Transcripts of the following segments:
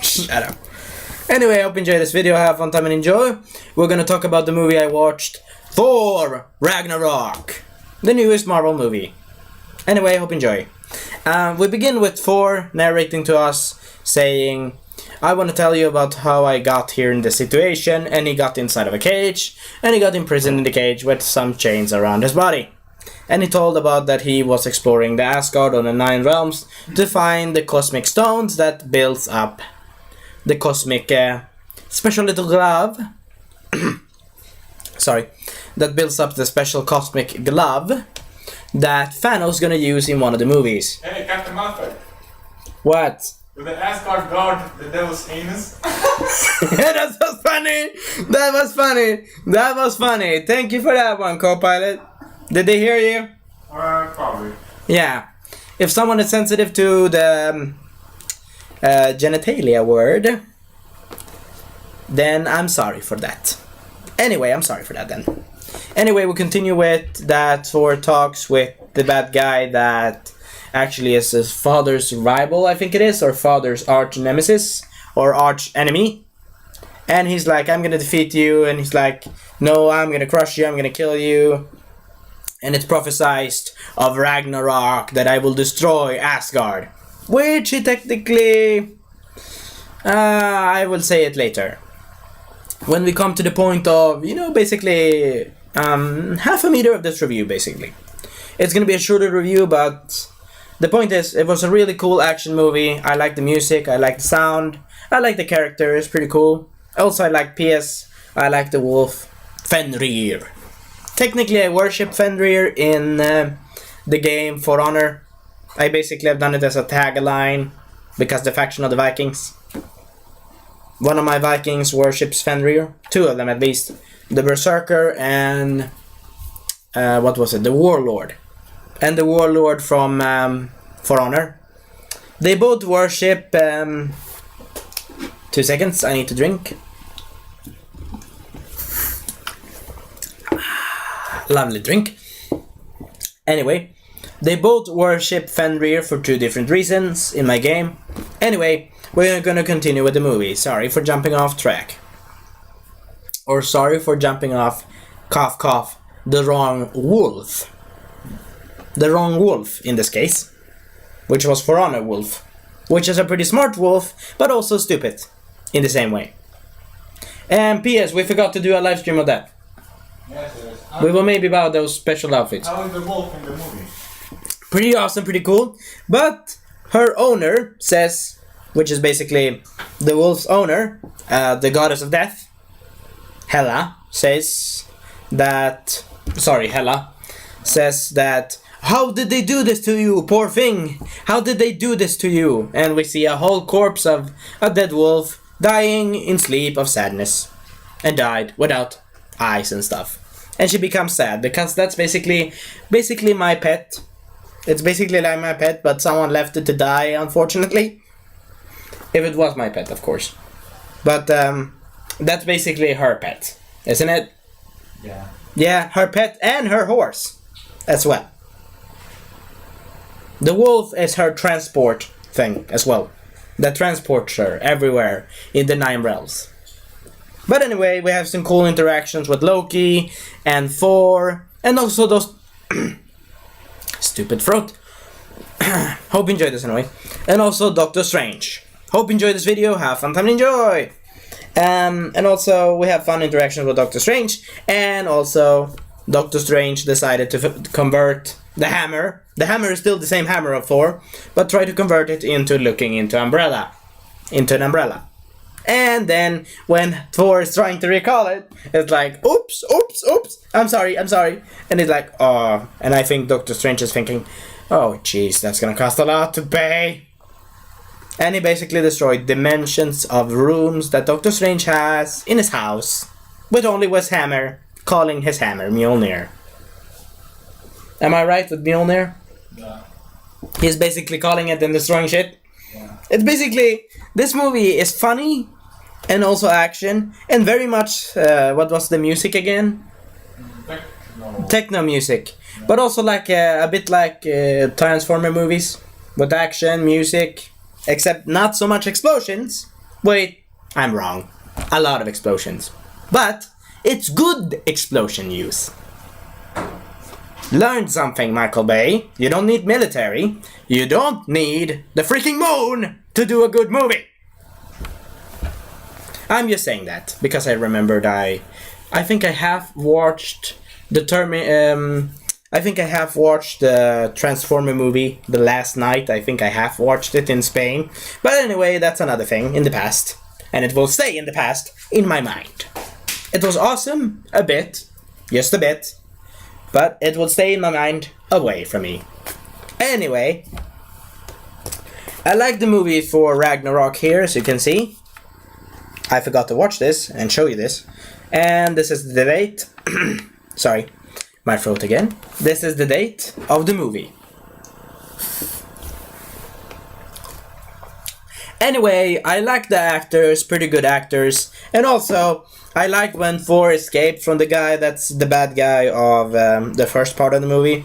Shut up. Anyway, I hope you enjoy this video. Have fun time and enjoy. We're gonna talk about the movie I watched, Thor Ragnarok, the newest Marvel movie. Anyway, I hope you enjoy. We begin with Thor narrating to us, saying, I want to tell you about how I got here in this situation, and he got inside of a cage, and he got imprisoned in the cage with some chains around his body. And he told about that he was exploring the Asgard on the 9 realms to find the cosmic stones that builds up the cosmic special little glove. Sorry. That builds up the special cosmic glove that Thanos gonna use in one of the movies. Hey, Captain Marvel. What? With the Asgard guard, the devil's anus. That was funny! That was funny! That was funny! Thank you for that one, co-pilot. Did they hear you? Probably. Yeah. If someone is sensitive to the genitalia word, then I'm sorry for that. Anyway, I'm sorry for that then. Anyway, we'll continue with that Thor talks with the bad guy that actually is his father's rival, I think it is, or father's arch nemesis, or arch enemy. And he's like, I'm gonna defeat you, and he's like, no, I'm gonna crush you, I'm gonna kill you. And it's prophesied of Ragnarok that I will destroy Asgard. Which he technically... I will say it later. When we come to the point of, basically... half a meter of this review, basically. It's gonna be a shorter review, but... The point is, it was a really cool action movie. I like the music, I like the sound, I like the characters, pretty cool. Also, I like PS, I like the wolf, Fenrir. Technically, I worship Fenrir in the game For Honor. I basically have done it as a tagline, because the faction of the Vikings. One of my Vikings worships Fenrir, 2 of them at least. The Berserker and... what was it? The Warlord. And the Warlord from For Honor. They both worship... 2 seconds, I need to drink. Lovely drink. Anyway, they both worship Fenrir for 2 different reasons in my game. Anyway, we're gonna continue with the movie. Sorry for jumping off track. Or sorry for jumping off, cough cough, the wrong wolf. The wrong wolf in this case, which was For Honor wolf, which is a pretty smart wolf, but also stupid in the same way. And P.S. we forgot to do a live stream of that. Yes, yes. We will maybe buy those special outfits. How is the wolf in the movie? Pretty awesome, pretty cool. But her owner says, which is basically the wolf's owner, the goddess of death, Hela, says that... Sorry, Hela says that... How did they do this to you, poor thing? How did they do this to you? And we see a whole corpse of a dead wolf dying in sleep of sadness. And died without eyes and stuff. And she becomes sad because that's basically my pet. It's basically like my pet, but someone left it to die, unfortunately. If it was my pet, of course. But that's basically her pet, isn't it? Yeah. Yeah, her pet and her horse as well. The wolf is her transport thing as well. That transports her everywhere in the 9 realms. But anyway, we have some cool interactions with Loki and Thor, and also those... Stupid throat. Hope you enjoyed this anyway. And also Doctor Strange. Hope you enjoyed this video, have fun time and enjoy! And also, we have fun interactions with Doctor Strange, and also Doctor Strange decided to convert the hammer. The hammer is still the same hammer of Thor, but try to convert it into looking into an umbrella. And then, when Thor is trying to recall it, it's like, oops, I'm sorry. And it's like, oh, and I think Doctor Strange is thinking, oh, jeez, that's gonna cost a lot to pay. And he basically destroyed dimensions of rooms that Doctor Strange has in his house, with only his hammer, calling his hammer Mjolnir. Am I right with Mjolnir? Yeah. He's basically calling it and destroying shit. Yeah. It's basically, this movie is funny, and also action, and very much, what was the music again? Techno music. But also like, a bit like Transformer movies, with action, music, except not so much explosions. Wait, I'm wrong. A lot of explosions. But it's good explosion use. Learn something, Michael Bay. You don't need military. You don't need the freaking moon to do a good movie. I'm just saying that because I remembered I think I have watched the Transformer movie the last night. I think I have watched it in Spain. But anyway, that's another thing in the past. And it will stay in the past in my mind. It was awesome, a bit. Just a bit. But it will stay in my mind away from me. Anyway, I like the movie for Ragnarok here, as you can see. I forgot to watch this and show you this. And this is the date. Sorry, my throat again. This is the date of the movie. Anyway, I like the actors, pretty good actors. And also, I like when Thor escaped from the guy that's the bad guy of the first part of the movie.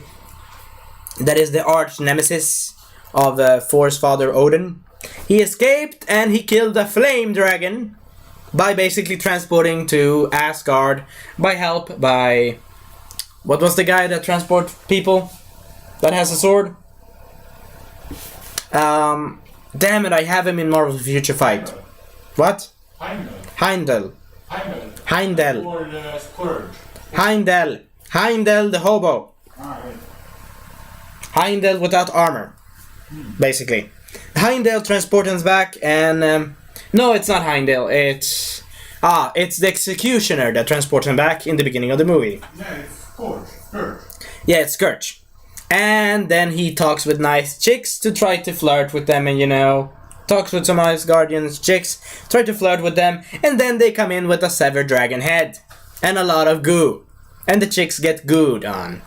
That is the arch nemesis of Thor's father, Odin. He escaped and he killed a flame dragon by basically transporting to Asgard by... What was the guy that transports people? That has a sword? Damn it, I have him in Marvel Future Fight. What? Heimdall. Or the Scourge. Heimdall the hobo. Alright. Heimdall without armor. Basically. Heimdall transports him back and... no, it's not Heimdall. It's the Executioner that transports him back in the beginning of the movie. Yeah, it's Scourge. Yeah, it's Scourge. And then he talks with nice chicks to try to flirt with them and, talks with some Asgardian chicks, try to flirt with them, and then they come in with a severed dragon head. And a lot of goo. And the chicks get gooed on.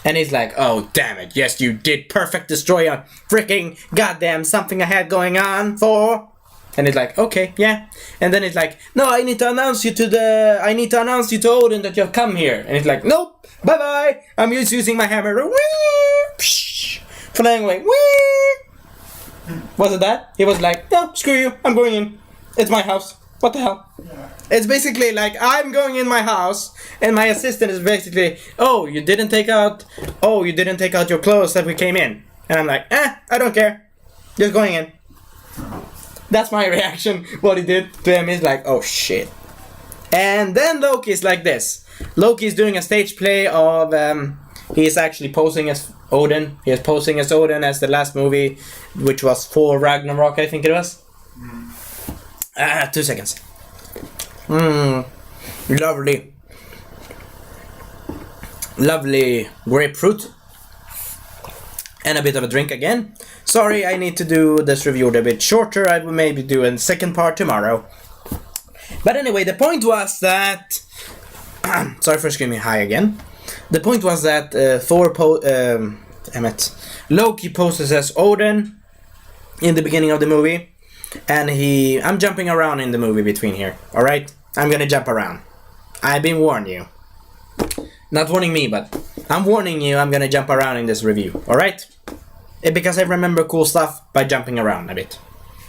And he's like, oh, damn it, yes, you did perfect destroy a freaking goddamn something I had going on for. And he's like, okay, yeah. And then he's like, no, I need to announce you to Odin that you've come here. And he's like, nope, bye-bye. I'm just using my hammer. Whee! Flying away. Whee! Was it that? He was like, no, screw you. I'm going in. It's my house. What the hell? Yeah. It's basically like, I'm going in my house, and my assistant is basically, oh, you didn't take out your clothes that we came in. And I'm like, I don't care. Just going in. That's my reaction. What he did to him is like, oh shit. And then Loki's like this. Loki's doing a stage play of, he is actually posing as Odin. He is posing as Odin as the last movie, which was for Ragnarok, I think it was. 2 seconds. Lovely. Lovely grapefruit. And a bit of a drink again. Sorry, I need to do this review a bit shorter. I will maybe do a second part tomorrow. But anyway, the point was that... sorry for screaming high again. The point was that Loki poses as Odin in the beginning of the movie. And I'm jumping around in the movie between here. Alright? I'm gonna jump around. I've been warning you. Not warning me, but I'm warning you I'm gonna jump around in this review. Alright? Because I remember cool stuff by jumping around a bit.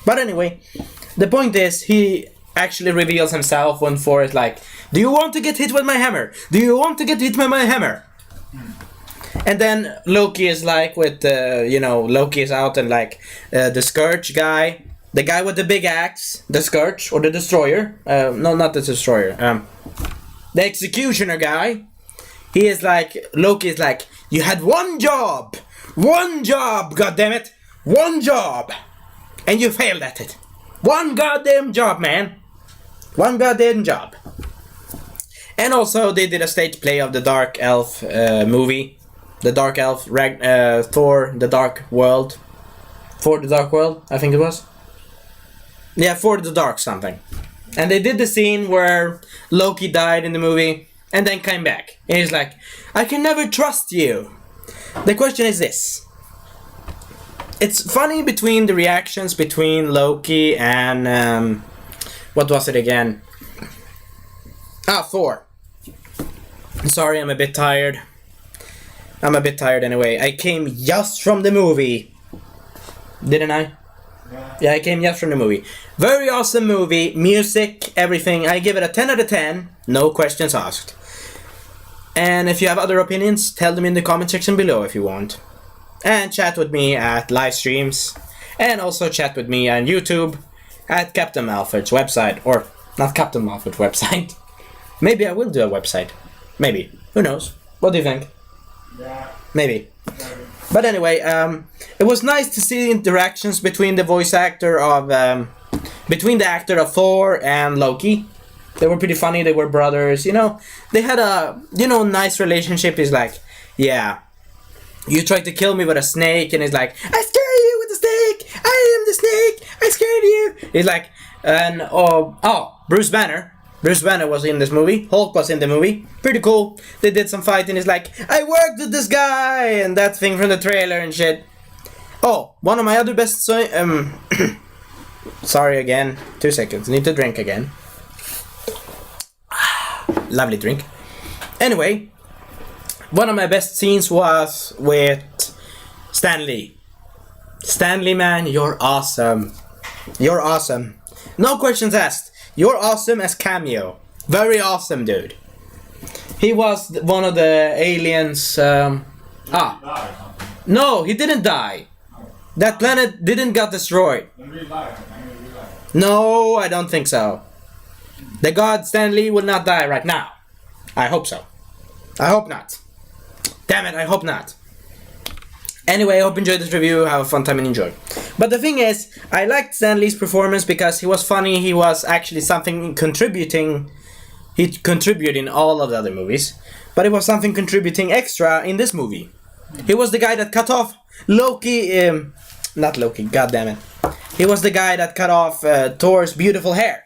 But anyway, the point is, he actually reveals himself when Thor is like, do you want to get hit with my hammer? Do you want to get hit with my hammer? And then Loki is like with, Loki is out and like, the Scourge guy, the guy with the big axe, the Scourge, or the Destroyer. No, not the Destroyer. The Executioner guy. He is like, Loki is like, you had one job! One job, goddammit! One job! And you failed at it. One goddamn job, man. One goddamn job. And also, they did a stage play of the Dark Elf movie. The Dark Elf, Thor, The Dark World. For the Dark World, I think it was. Yeah, For the Dark something. And they did the scene where Loki died in the movie and then came back. And he's like, I can never trust you. The question is this. It's funny between the reactions between Loki and... what was it again? Thor. Sorry, I'm a bit tired. I'm a bit tired anyway. I came just from the movie. Didn't I? Yeah, I came just from the movie. Very awesome movie, music, everything. I give it a 10 out of 10, no questions asked. And if you have other opinions, tell them in the comment section below if you want. And chat with me at live streams. And also chat with me on YouTube at Captain Malford's website. Or, not Captain Malford's website. Maybe I will do a website. Maybe. Who knows? What do you think? Yeah. Maybe. But anyway, it was nice to see interactions between the voice actor of... between the actor of Thor and Loki. They were pretty funny, they were brothers, you know. They had a, nice relationship. He's like, yeah, you tried to kill me with a snake, and he's like, I scared you with the snake! I am the snake! I scared you! He's like, and, Bruce Banner. Bruce Banner was in this movie. Hulk was in the movie. Pretty cool. They did some fighting. He's like, I worked with this guy! And that thing from the trailer and shit. Oh, one of my other best... Sorry again. 2 seconds. Need to drink again. Lovely drink. Anyway, one of my best scenes was with Stan Lee. Stan Lee, man, you're awesome. You're awesome. No questions asked. You're awesome as cameo. Very awesome, dude. He was one of the aliens. No, he didn't die. That planet didn't get destroyed. No, I don't think so. The god Stan Lee will not die right now. I hope so. I hope not. Damn it, I hope not. Anyway, I hope you enjoyed this review. Have a fun time and enjoy. But the thing is, I liked Stan Lee's performance because he was funny. He was actually something contributing. He contributed in all of the other movies. But it was something contributing extra in this movie. He was the guy that cut off Loki. Not Loki, god damn it. He was the guy that cut off Thor's beautiful hair.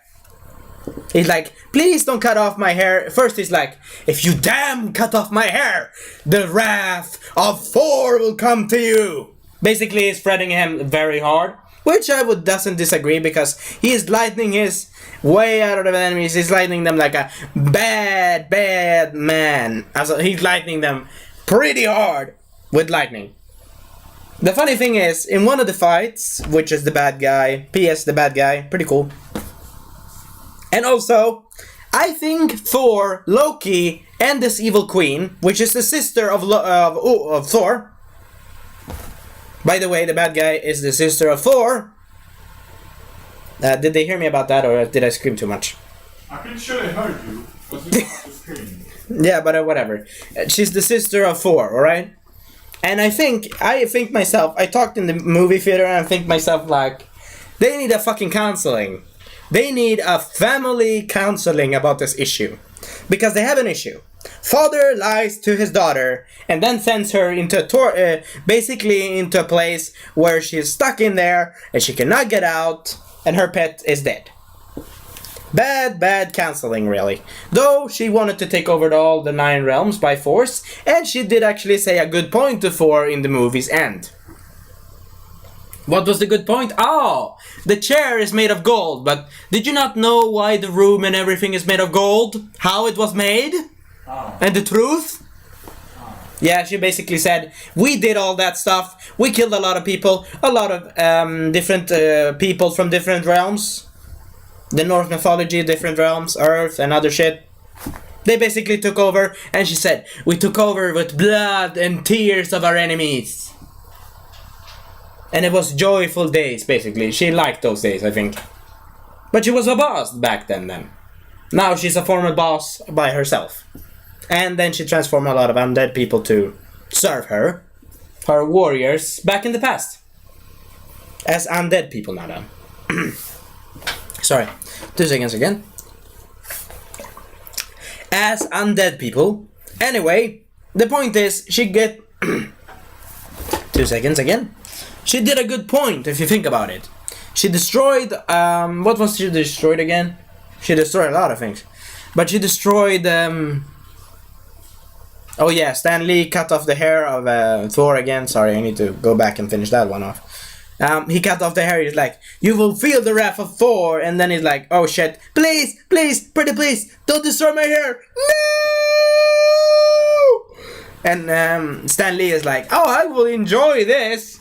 He's like, please don't cut off my hair. First he's like, if you damn cut off my hair, the wrath of Thor will come to you. Basically he's threatening him very hard, which I doesn't disagree, because he is lightning his way out of the enemies. He's lightning them like a bad man. Also, he's lightning them pretty hard with lightning. The funny thing is, in one of the fights, which is the bad guy, P.S. the bad guy, pretty cool. And also, I think Thor, Loki, and this evil queen, which is the sister of Thor. By the way, the bad guy is the sister of Thor. Did they hear me about that, or did I scream too much? I'm pretty sure they heard you, but you have to scream. Yeah, but whatever. She's the sister of Thor, alright? And I think myself, I talked in the movie theater and I think myself like, they need a fucking counseling. They need a family counseling about this issue. Because they have an issue. Father lies to his daughter and then sends her into basically into a place where she's stuck in there and she cannot get out and her pet is dead. Bad counseling, really. Though she wanted to take over all the 9 realms by force, and she did actually say a good point to Thor in the movie's end. What was the good point? Oh, the chair is made of gold, but did you not know why the room and everything is made of gold? How it was made? Oh. And the truth? Oh. Yeah, she basically said, we did all that stuff, we killed a lot of people, a lot of different people from different realms. The Norse mythology, different realms, Earth, and other shit. They basically took over, and she said, we took over with blood and tears of our enemies. And it was joyful days, basically. She liked those days, I think. But she was a boss back then. Now she's a former boss by herself. And then she transformed a lot of undead people to serve her. Her warriors back in the past. As undead people now then. Sorry. 2 seconds again. As undead people. Anyway, the point is, she get... 2 seconds again. She did a good point, if you think about it. She destroyed... what was she destroyed again? She destroyed a lot of things. But she destroyed... oh yeah, Stan Lee cut off the hair of Thor again. Sorry, I need to go back and finish that one off. He cut off the hair. He's like, you will feel the wrath of Thor. And then he's like, oh shit, please, pretty please, don't destroy my hair. No! And Stan Lee is like, oh, I will enjoy this.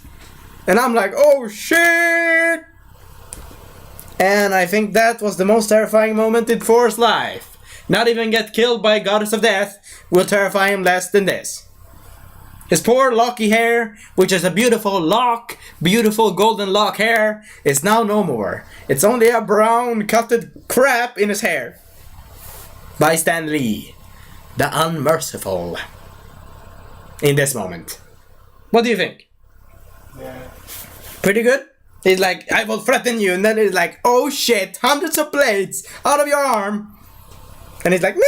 And I'm like, oh shit. And I think that was the most terrifying moment in Thor's life. Not even get killed by a goddess of death will terrify him less than this. His poor locky hair, which is a beautiful golden lock hair, is now no more. It's only a brown cutted crap in his hair. By Stan Lee, the unmerciful. In this moment. What do you think? Yeah. Pretty good? He's like, I will threaten you, and then he's like, oh shit, hundreds of blades out of your arm. And he's like, no,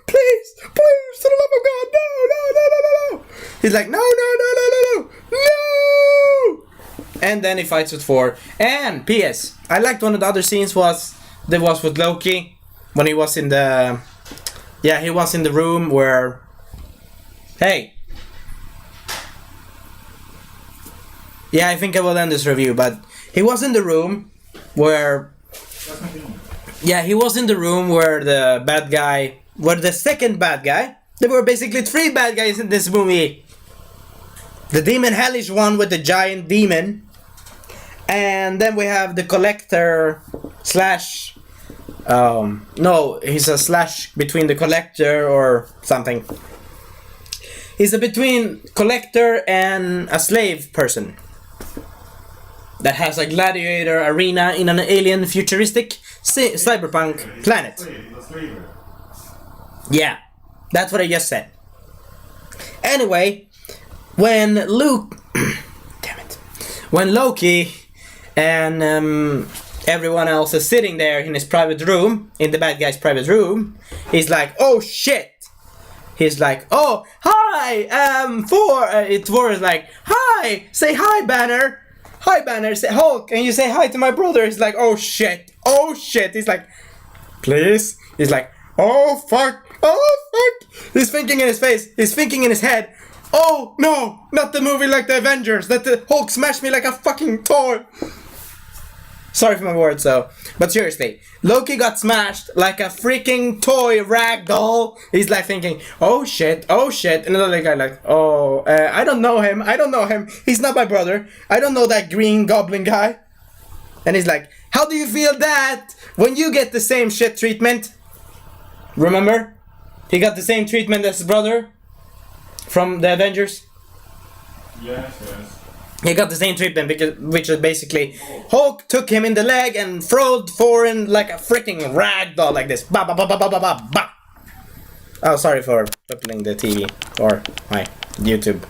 please, for the love of God, no. He's like, no. And then he fights with Thor. And P.S. I liked one of the other scenes was with Loki when he was in the, he was in the room where, hey. Yeah, I think I will end this review, but he was in the room where... he was in the room where the second bad guy... There were basically 3 bad guys in this movie. The demon hellish one with the giant demon. And then we have the collector slash... no, he's a slash between the collector or something. He's a between collector and a slave person. That has a gladiator arena in an alien futuristic cyberpunk planet. Yeah, that's what I just said. Anyway, when Loki and everyone else is sitting there in his private room, in the bad guy's private room, he's like, oh shit! He's like, oh, hi, Thor! Thor is like, hi, say hi, Banner! Hi, Banner, say Hulk, and you say hi to my brother. He's like, oh shit. He's like, please. He's like, oh fuck. He's thinking in his face. He's thinking in his head. Oh no, not the movie like the Avengers. That the Hulk smashed me like a fucking toy. Sorry for my words, though. But seriously, Loki got smashed like a freaking toy rag doll. He's like thinking, oh shit. And another guy like, I don't know him. He's not my brother. I don't know that green goblin guy. And he's like, how do you feel that when you get the same shit treatment? Remember? He got the same treatment as his brother from the Avengers. Yes. He got the same treatment which is basically Hulk took him in the leg and throwed Thor in like a freaking rag doll like this. Ba ba ba ba ba ba ba ba. Oh, sorry for rippling the TV or my YouTube,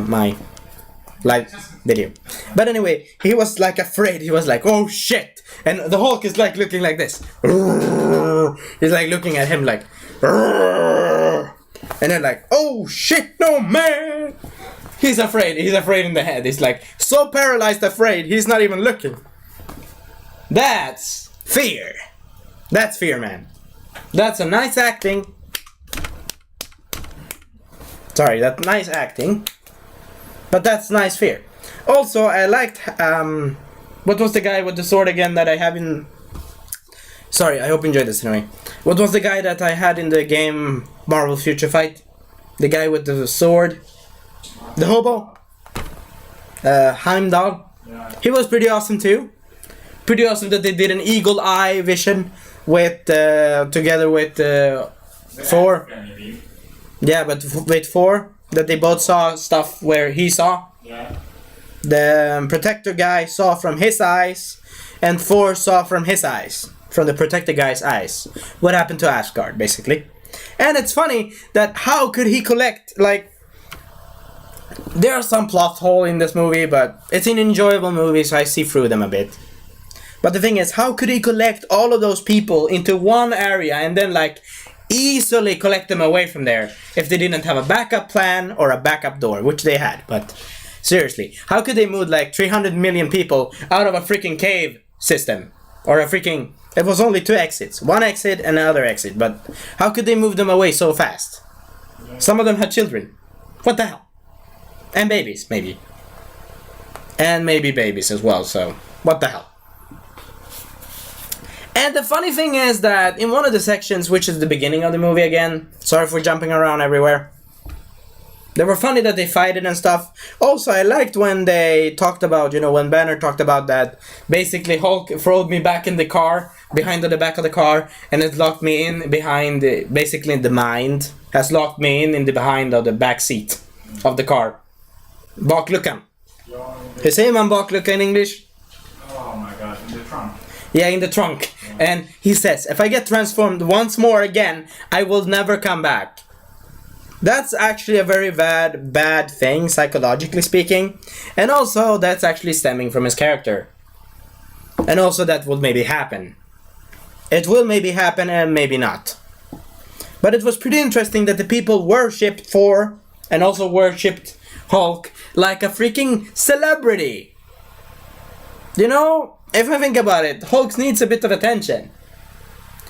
my live video. But anyway, he was like afraid. He was like, oh shit! And the Hulk is like looking like this. He's like looking at him like, and then like, oh shit, no man! He's afraid in the head. He's like, so paralyzed afraid, he's not even looking. That's fear. That's fear, man. That's a nice acting. Sorry, that's nice acting. But that's nice fear. Also, I liked, what was the guy with the sword again that I have in... Sorry, I hope you enjoyed this anyway. What was the guy that I had in the game Marvel Future Fight? The guy with the sword? The hobo? Heimdall? Yeah. He was pretty awesome too. Pretty awesome that they did an eagle eye vision with, together with Thor. Yeah, but with Thor, that they both saw stuff where he saw. Yeah. The protector guy saw from his eyes, and Thor saw from his eyes. From the protector guy's eyes. What happened to Asgard, basically. And it's funny that how could he collect, like... There are some plot holes in this movie, but it's an enjoyable movie, so I see through them a bit. But the thing is, how could he collect all of those people into one area and then, like, easily collect them away from there if they didn't have a backup plan or a backup door, which they had, but... Seriously, how could they move, like, 300 million people out of a freaking cave system? Or a freaking... It was only 2 exits. One exit and another exit, but how could they move them away so fast? Some of them had children. What the hell? And babies, maybe. And maybe babies as well, so what the hell? And the funny thing is that in one of the sections, which is the beginning of the movie again, sorry for jumping around everywhere. They were funny that they fight it and stuff. Also, I liked when they talked about, when Banner talked about that. Basically, Hulk threw me back in the car, behind the back of the car, and it locked me in behind, basically the mind, has locked me in the behind of the back seat of the car. Bakluckan. Hur säger man baklucka in English? Oh my god, in the trunk. Yeah, in the trunk. And he says, if I get transformed once more again, I will never come back. That's actually a very bad thing, psychologically speaking. And also, that's actually stemming from his character. And also, that will maybe happen. It will maybe happen and maybe not. But it was pretty interesting that the people worshipped Thor and also worshipped Hulk like a freaking celebrity. If I think about it, Hulk needs a bit of attention.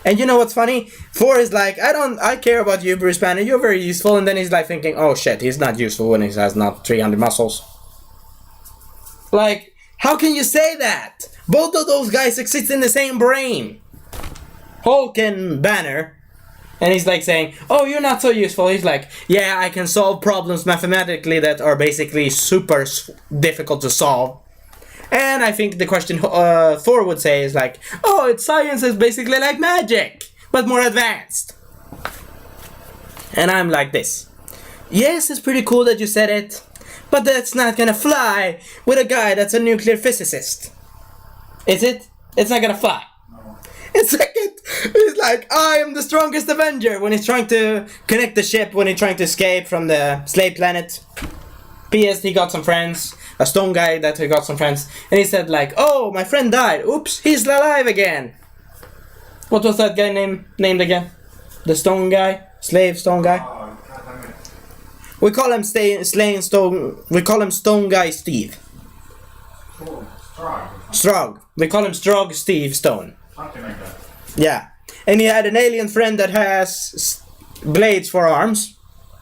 And you know what's funny? Thor is like, I care about you, Bruce Banner, you're very useful. And then he's like thinking, oh shit, he's not useful when he has not 300 muscles. Like, how can you say that? Both of those guys exist in the same brain. Hulk and Banner. And he's like saying, oh, you're not so useful. He's like, yeah, I can solve problems mathematically that are basically super difficult to solve. And I think the question Thor would say is like, oh, science is basically like magic, but more advanced. And I'm like this. Yes, it's pretty cool that you said it, but that's not gonna fly with a guy that's a nuclear physicist. Is it? It's not gonna fly. No. It's like, I am the strongest Avenger when he's trying to connect the ship, when he's trying to escape from the slave planet. P.S. He got some friends. A stone guy that he got some friends, and he said like, oh, my friend died, oops, he's alive again. What was that guy named again? The stone guy? Slave stone guy? Oh, God damn it. We call him Stone Guy Steve. Oh, Strog. Strog. We call him Strog Steve Stone. Something like that. Yeah. And he had an alien friend that has blades for arms.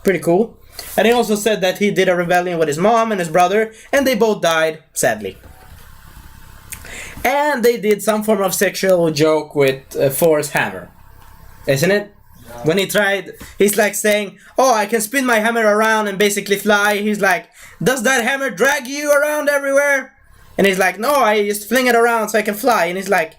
Pretty cool. And he also said that he did a rebellion with his mom and his brother, and they both died, sadly. And they did some form of sexual joke with Thor's hammer. Isn't it? Yeah. When he tried, he's like saying, oh, I can spin my hammer around and basically fly. He's like, does that hammer drag you around everywhere? And he's like, no, I just fling it around so I can fly. And he's like,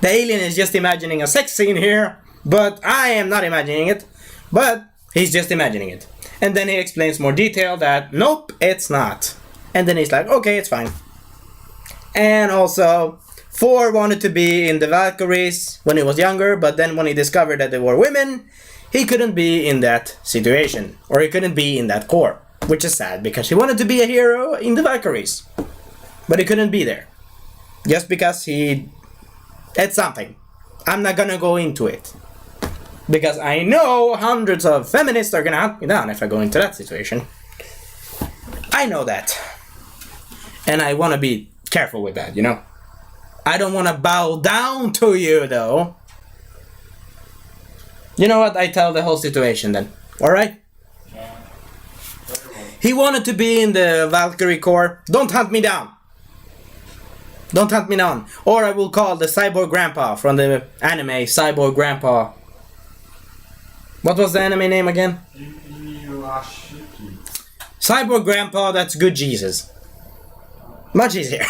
the alien is just imagining a sex scene here, but I am not imagining it. But he's just imagining it. And then he explains more detail that, nope, it's not. And then he's like, okay, it's fine. And also, Thor wanted to be in the Valkyries when he was younger, but then when he discovered that they were women, he couldn't be in that situation. Or he couldn't be in that corps. Which is sad, because he wanted to be a hero in the Valkyries. But he couldn't be there. Just because it's something. I'm not gonna go into it. Because I know hundreds of feminists are gonna hunt me down if I go into that situation. I know that. And I wanna be careful with that, I don't wanna bow down to you, though. You know what? I tell the whole situation then. Alright? Yeah. He wanted to be in the Valkyrie Corps. Don't hunt me down. Don't hunt me down. Or I will call the Cyborg Grandpa from the anime Cyborg Grandpa. What was the anime name again? Cyborg Grandpa, that's good Jesus. Much easier.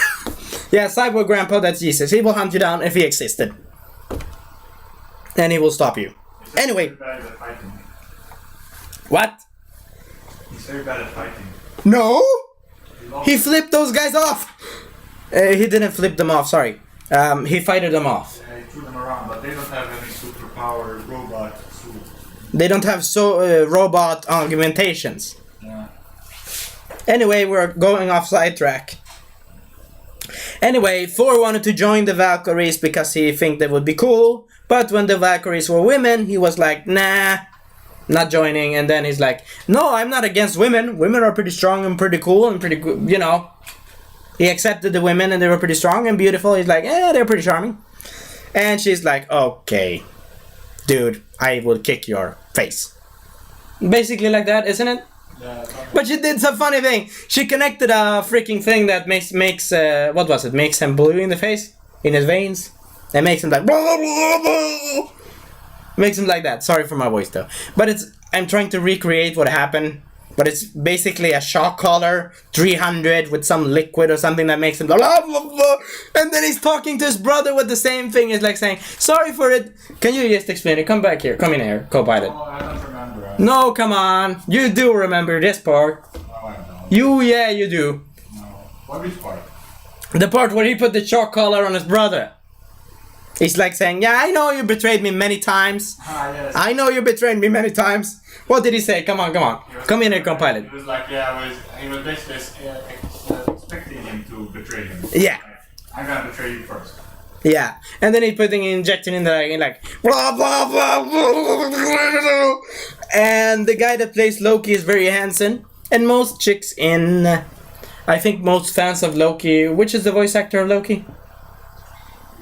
Yeah, Cyborg Grandpa, that's Jesus. He will hunt you down if he existed. And he will stop you. Anyway. What? He's very bad at fighting. No! He flipped those guys off! He didn't flip them off, sorry. He fighted them off. Yeah, he threw them around, but they don't have any superpower robot suit. They don't have robot augmentations. Yeah. Anyway, we're going off sidetrack. Anyway, Thor wanted to join the Valkyries because he think they would be cool. But when the Valkyries were women, he was like, nah, not joining. And then he's like, no, I'm not against women. Women are pretty strong and pretty cool and pretty good, He accepted the women and they were pretty strong and beautiful. He's like, they're pretty charming. And she's like, okay, dude, I will kick your face. Basically like that, isn't it? Yeah. But she did some funny thing. She connected a freaking thing that makes what was it? Makes him blue in the face, in his veins, and makes him like blah, blah, blah. Makes him like that. Sorry for my voice though. But I'm trying to recreate what happened. But it's basically a shock collar 300 with some liquid or something that makes him blah, blah, blah, blah. And then he's talking to his brother with the same thing. He's like saying, sorry for it. Can you just explain it? Come back here. Come in here, co-pilot. Oh, I don't remember. No, come on. You do remember this part. No, I don't. Yeah, you do. No. What which part? The part where he put the shock collar on his brother. He's like saying, yeah, I know you betrayed me many times. Yes. I know you betrayed me many times. What did he say? Come on. Come in here, co-pilot. He was like, he was basically expecting him to betray him. Yeah. Like, I'm gonna betray you first. Yeah. And then he's injecting in the like blah blah blah blah. And the guy that plays Loki is very handsome. And most chicks I think most fans of Loki, which is the voice actor of Loki?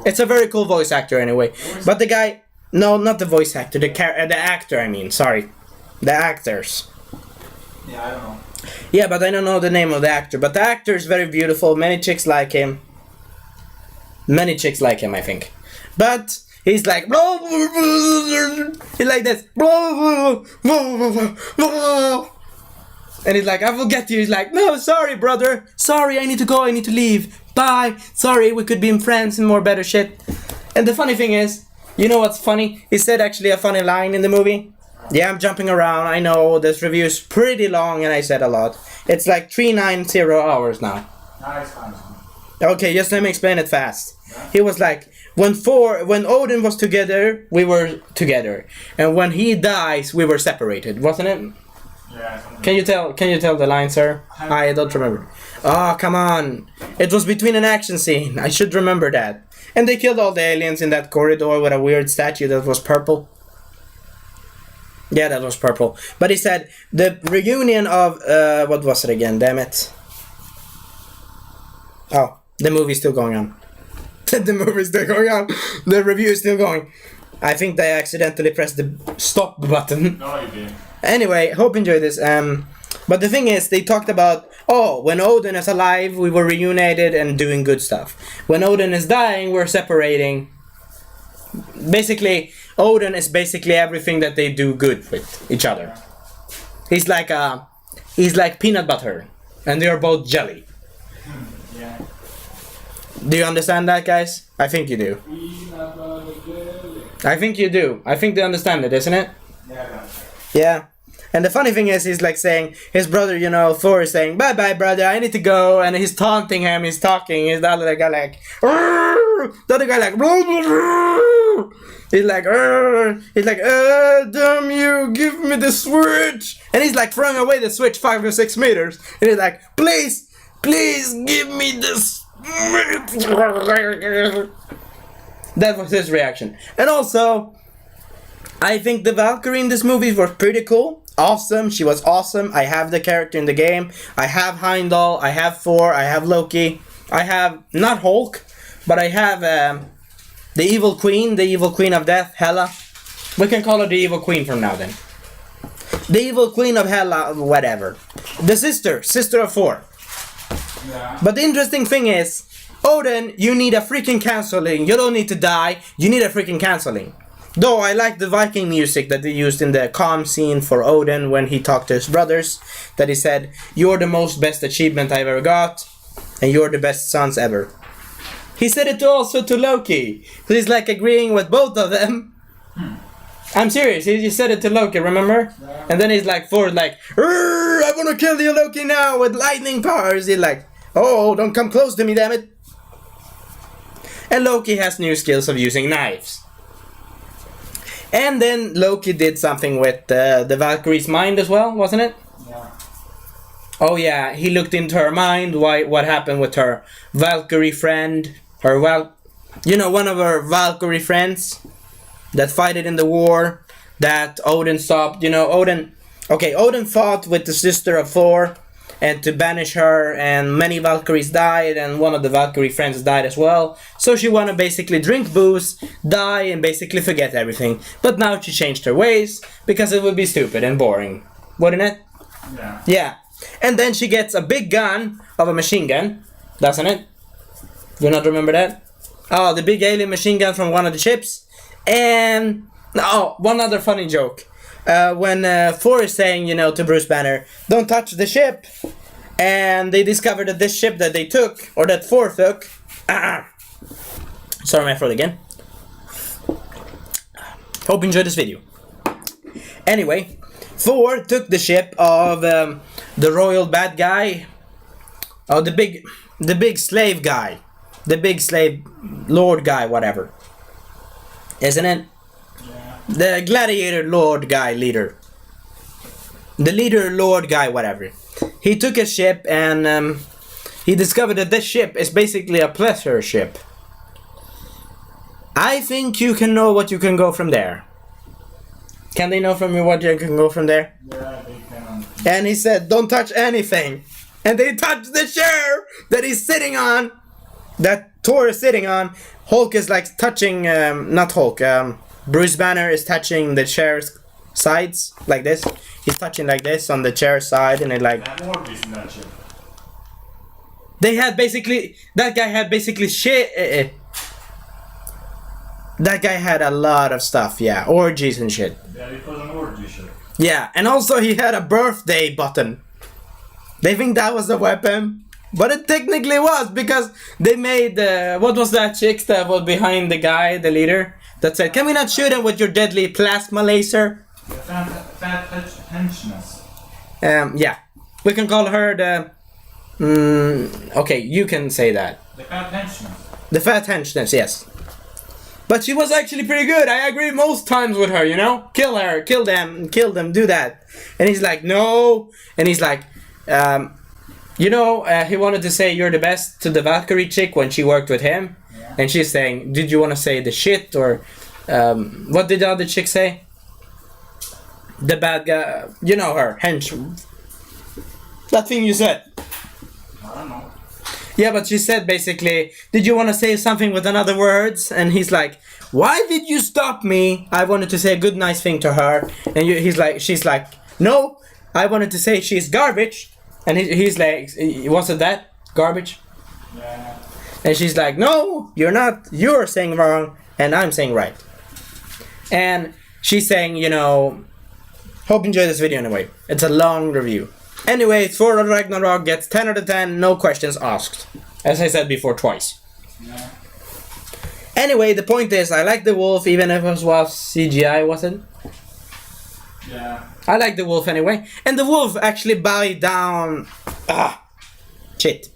It's a very cool voice actor anyway. But the guy, no, not the voice actor, the actor. I mean, sorry, the actors. Yeah, I don't know. Yeah, but I don't know the name of the actor. But the actor is very beautiful. Many chicks like him. I think. But he's like, he's like this, and he's like, I will get you. He's like, no, sorry, brother. Sorry, I need to go. I need to leave. Bye. Sorry, we could be friends and more better shit. And the funny thing is, you know what's funny? He said actually a funny line in the movie. Yeah, I'm jumping around. I know this review is pretty long and I said a lot. It's like 390 hours now. Nice. Okay, just let me explain it fast. Yeah. He was like, when Odin was together, we were together. And when he dies, we were separated, wasn't it? Yeah. Can you tell the line, sir? I don't remember. Oh, come on. It was between an action scene. I should remember that. And they killed all the aliens in that corridor with a weird statue that was purple. Yeah, that was purple. But he said the reunion of what was it again? Damn it. Oh, the movie's still going on. The movie's still going on. The review is still going. I think they accidentally pressed the stop button. No, you didn't. Anyway, hope you enjoyed this. But the thing is, they talked about, when Odin is alive, we were reunited and doing good stuff. When Odin is dying, we're separating. Basically, Odin is basically everything that they do good with each other. He's like peanut butter, and they are both jelly. Yeah. Do you understand that, guys? I think you do. I think you do. I think they understand it, isn't it? Yeah. Yeah. And the funny thing is, he's like saying, his brother, Thor is saying, bye bye brother, I need to go, and he's taunting him, he's talking, the other guy like, the other guy like, he's like, damn you, give me the switch, and he's like throwing away the switch 5 or 6 meters, and he's like, please give me this. That was his reaction. And also, I think the Valkyrie in this movie was pretty cool. Awesome. She was awesome. I have the character in the game. I have Heimdall. I have Thor. I have Loki. I have, not Hulk, but I have the evil queen of death, Hela. We can call her the evil queen from now then. The evil queen of Hela, whatever. The sister of Thor. Yeah. But the interesting thing is, Odin, you need a freaking canceling. You don't need to die. You need a freaking canceling. Though I like the Viking music that they used in the calm scene for Odin when he talked to his brothers, that he said, you're the most best achievement I've ever got, and you're the best sons ever. He said it also to Loki. So he's like agreeing with both of them. I'm serious, he said it to Loki, remember? Yeah. And then he's like, Thor like, I wanna kill you Loki now with lightning powers. He's like, oh, don't come close to me, damn it. And Loki has new skills of using knives. And then Loki did something with the Valkyrie's mind as well, wasn't it? Yeah. Oh yeah, he looked into her mind, what happened with her Valkyrie friend, one of her Valkyrie friends that fought in the war that Odin stopped. Odin fought with the sister of Thor and to banish her, and many Valkyries died, and one of the Valkyrie friends died as well. So she wanna basically drink booze, die, and basically forget everything. But now she changed her ways, because it would be stupid and boring. Wouldn't it? Yeah. Yeah. And then she gets a big gun of a machine gun, doesn't it? Do you not remember that? Oh, the big alien machine gun from one of the ships. And one other funny joke. when Thor is saying, to Bruce Banner, don't touch the ship, and they discover that this ship that they took, or that Thor took, sorry my throat again. Hope you enjoyed this video. Anyway, Thor took the ship of the royal bad guy, the big slave guy, the big slave lord guy, whatever, isn't it? Yeah. The gladiator lord guy leader. The leader lord guy, whatever. He took a ship and he discovered that this ship is basically a pleasure ship. I think you can know what you can go from there. Can they know from me what you can go from there? Yeah, they can. And he said, don't touch anything. And they touched the chair that he's sitting on. That Thor is sitting on. Hulk is like touching, not Hulk, Bruce Banner is touching the chair's sides like this. He's touching like this on the chair side and it like... They have orgies in that ship. They had basically, that guy had basically shit. That guy had a lot of stuff, yeah, orgies and shit. Yeah, it was an orgy ship. Yeah, and also he had a birthday button. They think that was a weapon, but it technically was because they made what was that chick that was behind the guy, the leader, that said, "Can we not shoot him with your deadly plasma laser?" The fat henchness. Yeah, we can call her the. Okay, you can say that. The fat henchness. The fat henchness, yes. But she was actually pretty good. I agree most times with her, Kill her, kill them, do that. And he's like, no. And he's like, he wanted to say you're the best to the Valkyrie chick when she worked with him. Yeah. And she's saying, did you want to say the shit? Or what did the other chick say? The bad guy, her, hench. That thing you said. I don't know. Yeah, but she said basically, did you want to say something with another words? And he's like, why did you stop me? I wanted to say a good, nice thing to her. And she's like, no, I wanted to say she's garbage. And he's like, wasn't that garbage? Yeah. And she's like, no, you're not. You're saying wrong, and I'm saying right. And she's saying, hope you enjoy this video anyway. It's a long review. Anyway, Thor Ragnarok gets 10 out of 10, no questions asked. As I said before, twice. Yeah. Anyway, the point is, I like the wolf, even if it was CGI, wasn't it? Yeah. I like the wolf anyway. And the wolf actually bowed down. Shit.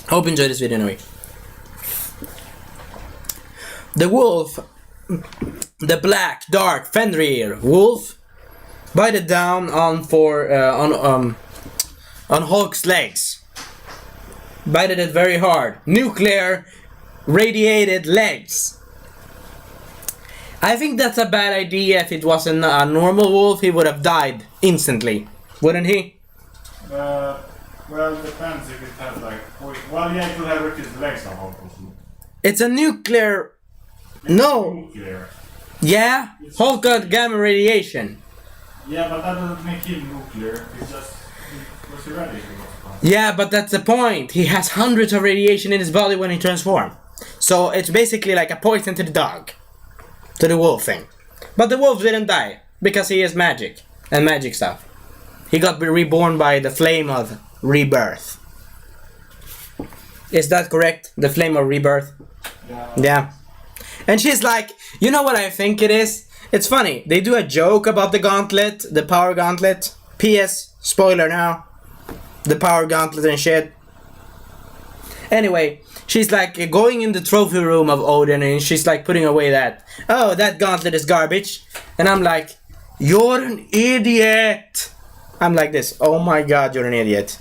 Hope you enjoyed this video anyway. The wolf, the black, dark, Fenrir wolf, bited down on Hulk's legs. Bited it very hard. Nuclear radiated legs. I think that's a bad idea. If it wasn't a normal wolf, he would have died instantly, wouldn't he? Well, it depends if it has like... Well, yeah, it could have ripped his legs off, obviously. It's a nuclear... No. Nuclear. Yeah? Hulk got gamma radiation. Yeah, but that doesn't make him nuclear. He's just... Was he ready? Yeah, but that's the point. He has hundreds of radiation in his body when he transforms. So it's basically like a poison to the dog. To the wolf thing. But the wolf didn't die. Because he is magic. And magic stuff. He got reborn by the flame of rebirth. Is that correct? The flame of rebirth? Yeah. And she's like, you know what I think it is? It's funny. They do a joke about the gauntlet. The power gauntlet. P.S. Spoiler now. The power gauntlet and shit. Anyway, she's like going in the trophy room of Odin and she's like putting away that. Oh, that gauntlet is garbage. And I'm like, you're an idiot. I'm like this. Oh my god, you're an idiot.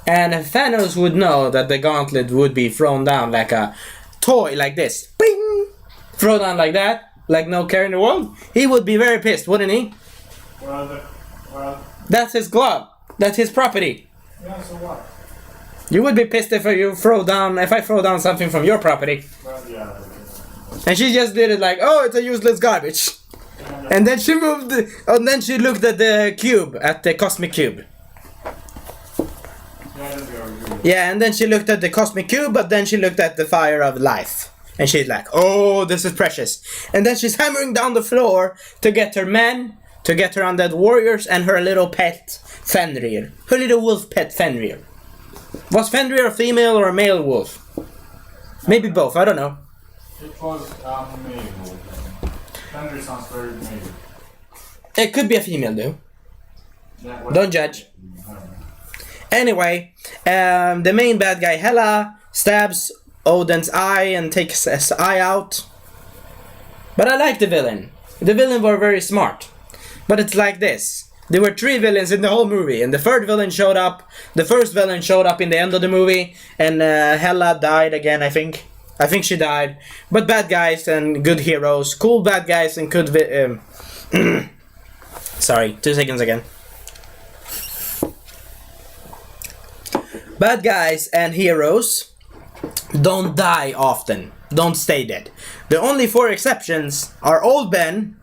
And Thanos would know that the gauntlet would be thrown down like a toy, like this. Bing! Throw down like that, like no care in the world. He would be very pissed, wouldn't he? Well... That's his glove. That's his property. Yeah, so what? You would be pissed if I throw down something from your property. Well, yeah. And she just did it like, oh, it's a useless garbage. And then she moved, and then she looked at the cube, at the cosmic cube. Yeah, and then she looked at the cosmic cube, but then she looked at the fire of life. And she's like, oh, this is precious. And then she's hammering down the floor to get her men, to get her undead warriors, and her little pet, Fenrir. Her little wolf pet, Fenrir. Was Fenrir a female or a male wolf? Maybe both, I don't know. It was male. Fenrir sounds very male. It could be a female, though. Yeah, Don't judge. Anyway, the main bad guy, Hela, stabs Odin's eye and takes his eye out. But I like the villain. The villain were very smart. But it's like this. There were 3 villains in the whole movie, and the third villain showed up. The first villain showed up in the end of the movie, and Hela died again, I think. I think she died. But bad guys and good heroes. Cool bad guys and good sorry, 2 seconds again. Bad guys and heroes don't die often. Don't stay dead. The only 4 exceptions are Old Ben,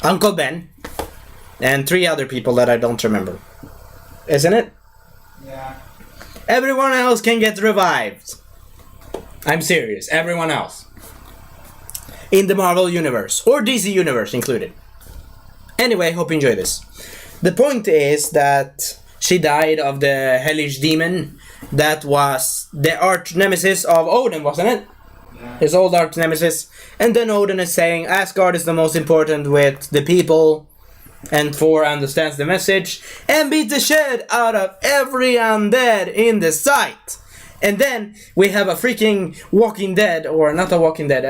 Uncle Ben, and 3 other people that I don't remember. Isn't it? Yeah. Everyone else can get revived. I'm serious. Everyone else. In the Marvel Universe. Or DC Universe included. Anyway, hope you enjoy this. The point is that she died of the hellish demon that was the arch nemesis of Odin, wasn't it? Yeah. His old arch nemesis. And then Odin is saying Asgard is the most important with the people. And Thor understands the message and beat the shit out of every undead in the sight. And then we have a freaking Walking Dead, or not a Walking Dead,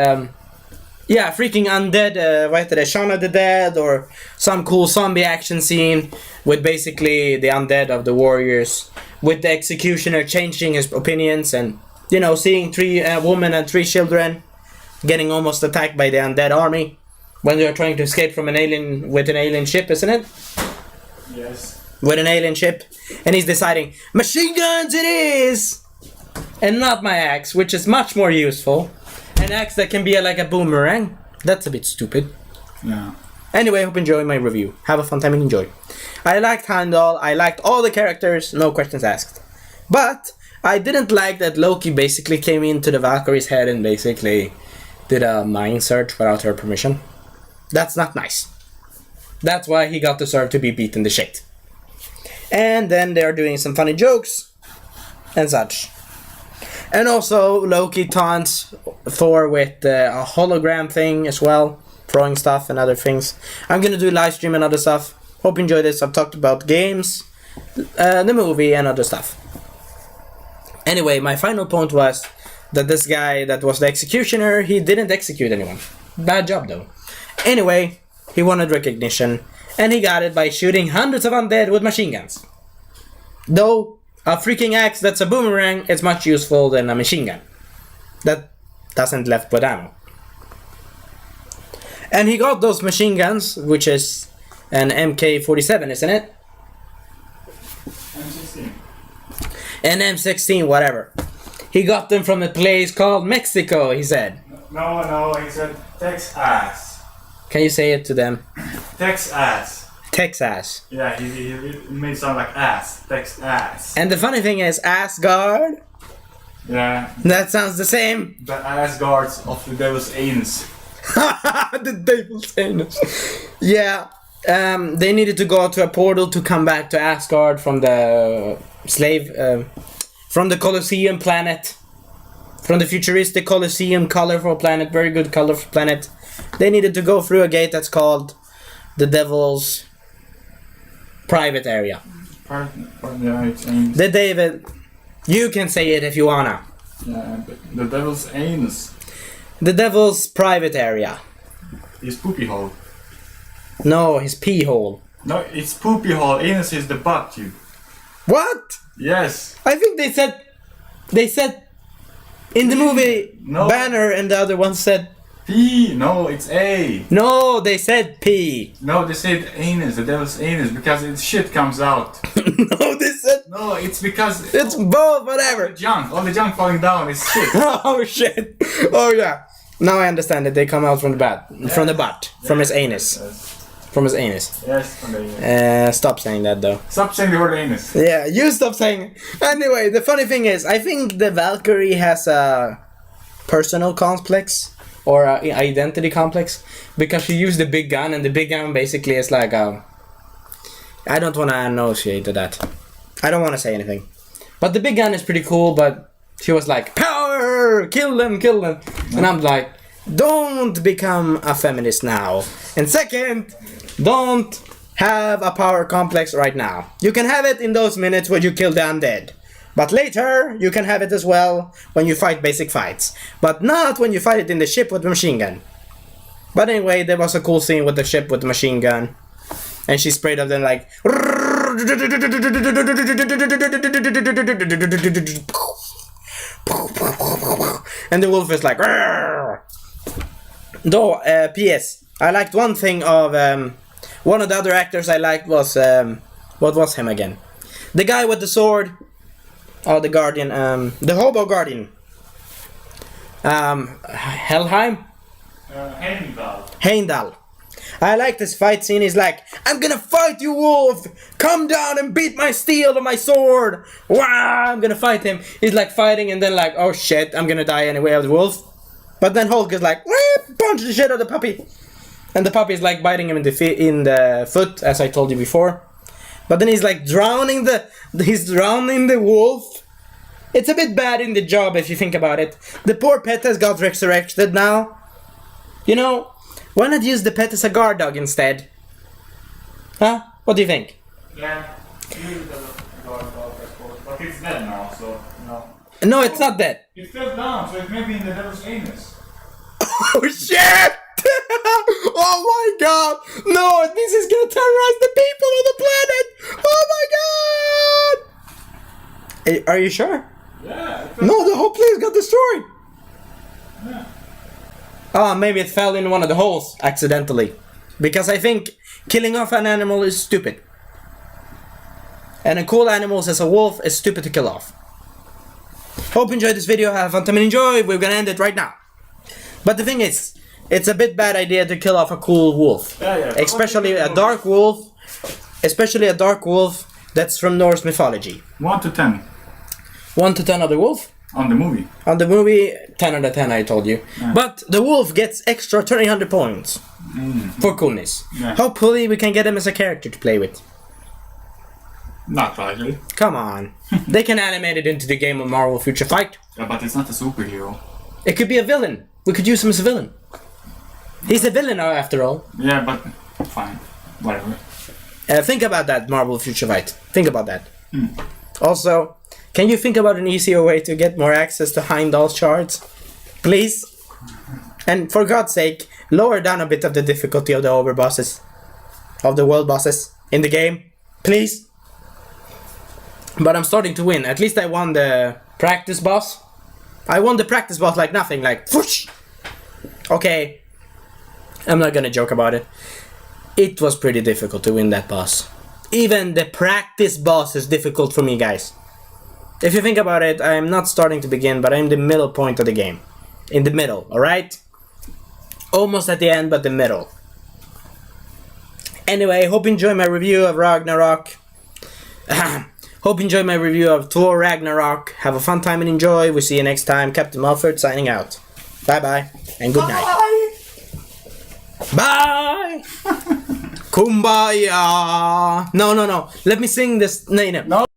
yeah, freaking undead, what heter det, Shaun of the Dead, or some cool zombie action scene with basically the undead of the warriors, with the executioner changing his opinions and, you know, seeing 3 women and 3 children getting almost attacked by the undead army. When they're trying to escape from an alien, with an alien ship, isn't it? Yes. With an alien ship. And he's deciding, machine guns it is! And not my axe, which is much more useful. An axe that can be like a boomerang. That's a bit stupid. Yeah. Anyway, hope you enjoy my review. Have a fun time and enjoy. I liked Heimdall, I liked all the characters, no questions asked. But, I didn't like that Loki basically came into the Valkyrie's head and basically did a mind search without her permission. That's not nice. That's why he got deserved to be beaten to shit. And then they're doing some funny jokes and such. And also Loki taunts Thor with a hologram thing as well, throwing stuff and other things. I'm gonna do live stream and other stuff. Hope you enjoy this. I've talked about games, the movie and other stuff. Anyway, my final point was that this guy that was the executioner, he didn't execute anyone. Bad job though. Anyway, he wanted recognition, and he got it by shooting hundreds of undead with machine guns. Though, a freaking axe that's a boomerang is much useful than a machine gun. That doesn't left with ammo. And he got those machine guns, which is an MK-47, isn't it? M16. An M16, whatever. He got them from a place called Mexico, he said. No, he said Texas. Can you say it to them? Texas. Texas. Yeah, he made it sound like ass. Texas. And the funny thing is, Asgard. Yeah. That sounds the same. The Asgards of the Devil's Anus. The devil's anus. Yeah. They needed to go to a portal to come back to Asgard from the from the Colosseum planet. From the futuristic Colosseum, colorful planet, very good colorful planet. They needed to go through a gate that's called the Devil's private area. Yeah, it's anus. The David, you can say it if you wanna. Yeah, but the Devil's Anus. The Devil's private area. His poopy hole. No, his pee hole. No, it's poopy hole. Anus is the butt, you. What? Yes. I think they said in the movie No. Banner, and the other one said P. No, it's A. no, they said pee. No, they said anus, the Devil's Anus, because its shit comes out. No, they said No, it's because it's both, all whatever. the junk falling down is shit. Oh shit. Oh yeah. Now I understand that they come out from the butt. From the butt. From his anus. Yes, From his anus. yes, from the anus. Stop saying that though. Stop saying the word anus. Yeah, you stop saying it. Anyway, the funny thing is, I think the Valkyrie has a personal complex or identity complex because she used the big gun, and the big gun basically is like I don't want to associate to that. I don't want to say anything. But the big gun is pretty cool, but she was like, power! Kill them! And I'm like, don't become a feminist now. And second, don't have a power complex right now. You can have it in those minutes when you kill the undead. But later, you can have it as well when you fight basic fights. But not when you fight it in the ship with the machine gun. But anyway, there was a cool scene with the ship with the machine gun. And she sprayed up then like... And the wolf is like... Though, P.S. I liked one thing of... one of the other actors I liked was... what was him again? The guy with the sword... Oh, the Guardian, the Hobo Guardian. Helheim? Heimdall. I like this fight scene. He's like, I'm gonna fight you, wolf! Come down and beat my steel or my sword! Wow, I'm gonna fight him. He's like fighting and then like, oh shit, I'm gonna die anyway of the wolf. But then Hulk is like, punch the shit out of the puppy. And the puppy is like biting him in the foot, as I told you before. But then he's like drowning the wolf. It's a bit bad in the job if you think about it. The poor pet has got resurrected now. You know, why not use the pet as a guard dog instead? Huh? What do you think? Yeah, use the guard dog, I suppose. But it's dead now, so no. No, it's not dead. It fell down, so it may be in the devil's anus. Oh shit! Oh my god! No, this is gonna terrorize the people on the planet! Oh my god! Are you sure? Yeah. No, the whole place got destroyed! Yeah. Oh, maybe it fell in one of the holes accidentally. Because I think killing off an animal is stupid. And a cool animal as a wolf is stupid to kill off. Hope you enjoyed this video, have fun time and enjoy. We're gonna end it right now. But the thing is, it's a bit bad idea to kill off a cool wolf. Yeah. Especially a dark wolf. Especially a dark wolf that's from Norse mythology. 1 to 10. 1 to 10 of the wolf? On the movie. On the movie, 10 out of 10 I told you. Yeah. But the wolf gets extra 300 points. For coolness. Yeah. Hopefully we can get him as a character to play with. Not likely. Come on. They can animate it into the game of Marvel Future Fight. Yeah, but it's not a superhero. It could be a villain. We could use him as a villain. He's a villain now, after all. Yeah, but fine. Whatever. Think about that, Marvel Future Fight. Think about that. Also, can you think about an easier way to get more access to Heimdall's shards? Please? And for God's sake, lower down a bit of the difficulty of the overbosses. Of the world bosses in the game. Please? But I'm starting to win. At least I won the practice boss. I won the practice boss like nothing, like whoosh! Okay. I'm not gonna joke about it. It was pretty difficult to win that boss. Even the practice boss is difficult for me, guys. If you think about it, I'm not starting to begin, but I'm the middle point of the game. In the middle, alright? Almost at the end, but the middle. Anyway, hope you enjoy my review of Ragnarok. Hope you enjoy my review of Thor Ragnarok. Have a fun time and enjoy. We'll see you next time. Captain Mulford signing out. Bye bye and good night. Bye! Kumbaya! No. Let me sing this. No.